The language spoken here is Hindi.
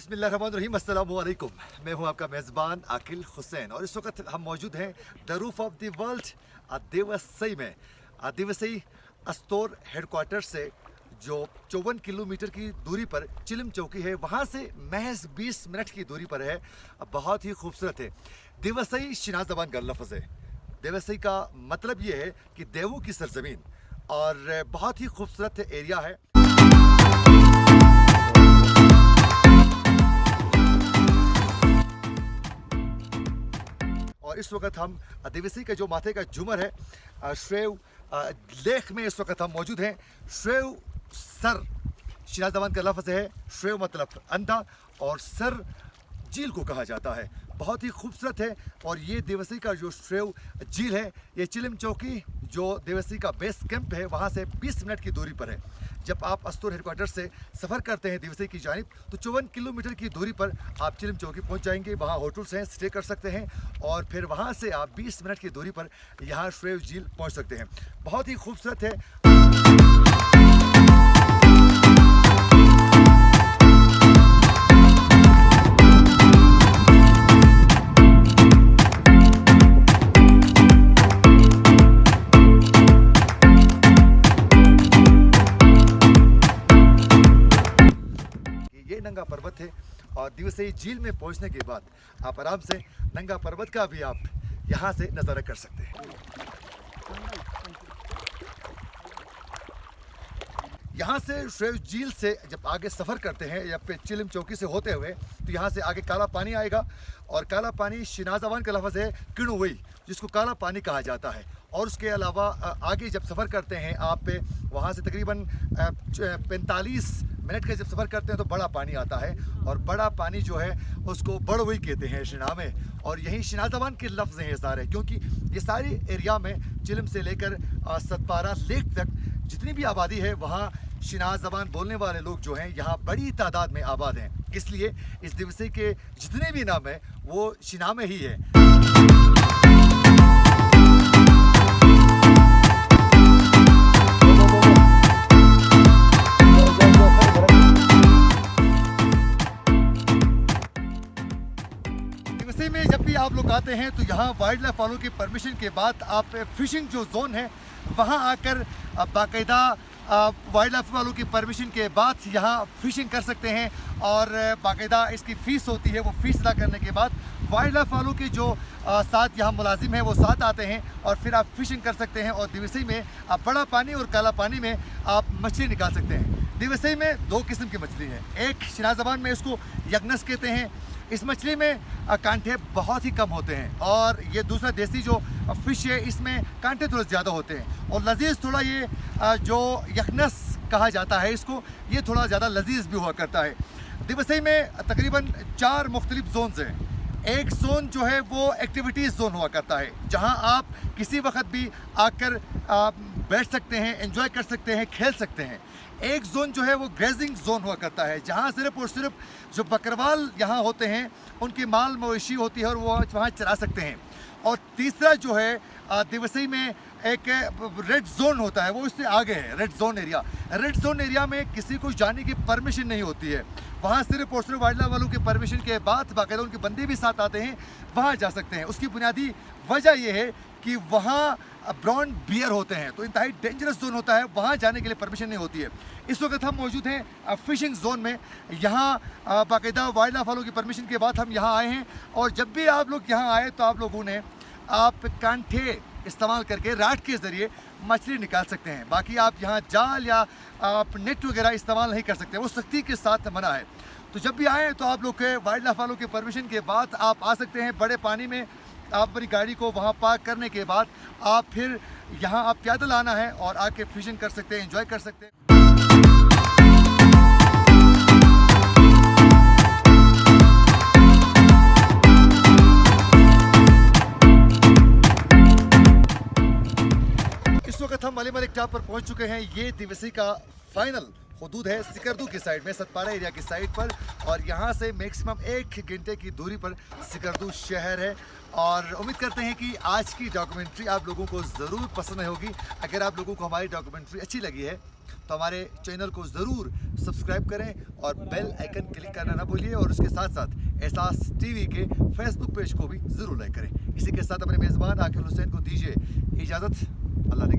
बिस्मिल्लाहिर्रहमानिर्रहीम, अस्सलामु अलैकुम। मैं हूं आपका मेज़बान आकिल हुसैन और इस वक्त हम मौजूद हैं the roof of the world Deosai में। देवसई अस्तोर हेडक्वार्टर से जो 54 किलोमीटर की दूरी पर चिलम चौकी है, वहाँ से महज 20 मिनट की दूरी पर है। बहुत ही खूबसूरत है। देवसई शिनाज़ ज़बान का लफ्ज़ है। देवसई का मतलब ये है कि देवों की सरजमीन, और बहुत ही खूबसूरत एरिया है। और इस वक्त हम देवसई का जो माथे का झूमर है श्रेव लेक में इस वक्त हम मौजूद हैं। श्रेव सर शिनाज़ ज़बान का लफ्ज़ है। श्रेव मतलब अंधा और सर झील को कहा जाता है। बहुत ही खूबसूरत है। और ये देवसई का जो श्रेव झील है, ये चिलम चौकी जो देवसई का बेस कैंप है, वहाँ से 20 मिनट की दूरी पर है। जब आप अस्तोर हेडक्वार्टर से सफ़र करते हैं देवसई की जानिब, तो 54 किलोमीटर की दूरी पर आप चिलम चौकी पहुंच जाएंगे। वहाँ होटल्स हैं, स्टे कर सकते हैं और फिर वहाँ से आप 20 मिनट की दूरी पर यहाँ श्रेव झील पहुँच सकते हैं। बहुत ही खूबसूरत है। ये नंगा पर्वत है और देवसई झील में पहुंचने के बाद आप आराम से नंगा पर्वत का भी आप यहाँ से नज़ारा कर सकते हैं। यहाँ से श्रेव झील से जब आगे सफ़र करते हैं या फिर चिलम चौकी से होते हुए, तो यहाँ से आगे काला पानी आएगा। और काला पानी शिनाज़ ज़बान का लफ्ज़ है किणुवई, जिसको काला पानी कहा जाता है। और उसके अलावा आगे जब सफ़र करते हैं आप वहाँ से तकरीबन 45 मिनट का जब सफ़र करते हैं तो बड़ा पानी आता है। और बड़ा पानी जो है उसको बड़वई कहते हैं शिना में। और यही शिनाज़ ज़बान के लफ्ज़ हैं सारे, क्योंकि ये सारी एरिया में चिलम से लेकर सतपारा लेक तक जितनी भी आबादी है, वहाँ शिनाज़ ज़बान बोलने वाले लोग जो हैं यहाँ बड़ी तादाद में आबाद हैं। इसलिए इस देवसई के जितने भी नाम हैं वो शिना में ही है। देवसई में जब भी आप लोग आते हैं तो यहाँ वाइल्ड लाइफ वालों की परमिशन के बाद आप फिशिंग जो जोन है वहाँ आकर बाकायदा वाइल्ड लाइफ वालों की परमिशन के बाद यहाँ फ़िशिंग कर सकते हैं। और बाकायदा इसकी फ़ीस होती है। वो फ़ीस अदा करने के बाद वाइल्ड लाइफ वालों के जो साथ यहाँ मुलाजिम हैं वो साथ आते हैं और फिर आप फ़िशिंग कर सकते हैं। और देवसई में आप बड़ा पानी और काला पानी में आप मछली निकाल सकते हैं। देवसई में 2 किस्म की मछली है। एक शिनाज़ ज़बान में इसको यगनस कहते हैं। इस मछली में कांटे बहुत ही कम होते हैं। और ये दूसरा देसी जो फ़िश है, इसमें कांटे थोड़े ज़्यादा होते हैं और लजीज़ थोड़ा ये जो यखनस कहा जाता है इसको, ये थोड़ा ज़्यादा लजीज़ भी हुआ करता है। देवसई में तकरीबन 4 मुख्तलिफ जोन्स हैं। एक जोन जो है वो एक्टिविटीज़ जोन हुआ करता है, जहां आप किसी वक्त भी आकर बैठ सकते हैं, एंजॉय कर सकते हैं, खेल सकते हैं। एक जोन जो है वो ग्रेजिंग जोन हुआ करता है, जहां सिर्फ और सिर्फ जो बकरवाल यहाँ होते हैं उनकी माल मवेशी होती है और वो वहाँ चरा सकते हैं। और तीसरा जो है देवसई में एक रेड जोन होता है, वो इससे आगे है red zone area. Red zone area में किसी को जाने की परमिशन नहीं होती है। वहाँ सिर्फ और सिर्फ वाइल्ड लाइफ वालों की परमिशन के बाद बाकायदा उनके बंदे भी साथ आते हैं, वहाँ जा सकते हैं। उसकी बुनियादी वजह यह है कि वहाँ ब्राउन बियर होते हैं, तो इंतहाई डेंजरस जोन होता है, वहाँ जाने के लिए परमिशन नहीं होती है। इस वक्त हम मौजूद हैं फ़िशिंग जोन में। यहाँ बाकायदा वाइल्ड लाइफ वालों की परमिशन के बाद हम यहाँ आए हैं। और जब भी आप लोग यहाँ आए तो आप लोगों ने आप कांटे इस्तेमाल करके राट के ज़रिए मछली निकाल सकते हैं। बाकी आप यहाँ जाल या आप नेट वगैरह इस्तेमाल नहीं कर सकते, वो सख्ती के साथ मना है। तो जब भी आएँ तो आप लोग के वाइल्ड लाइफ वालों के परमिशन के बाद आप आ सकते हैं। बड़े पानी में आप अपनी गाड़ी को वहाँ पार्क करने के बाद आप फिर यहाँ आप पैदल आना है और आके फिशिंग कर सकते हैं, एंजॉय कर सकते हैं। इस वक्त हम मले मलिक टाप पर पहुँच चुके हैं। ये देवसई का फाइनल हदूद है सिकरदू की साइड में, सतपाड़ा एरिया की साइड पर, और यहाँ से मैक्सिमम 1 घंटे की दूरी पर सिकरदू शहर है। और उम्मीद करते हैं कि आज की डॉक्यूमेंट्री आप लोगों को ज़रूर पसंद होगी। अगर आप लोगों को हमारी डॉक्यूमेंट्री अच्छी लगी है तो हमारे चैनल को ज़रूर सब्सक्राइब करें और बेल आइकन क्लिक करना ना भूलिए, और उसके साथ साथ एहसास टीवी के फेसबुक पेज को भी ज़रूर लाइक करें। इसी के साथ अपने मेज़बान आकिल हुसैन को दीजिए इजाज़त। अल्लाह ने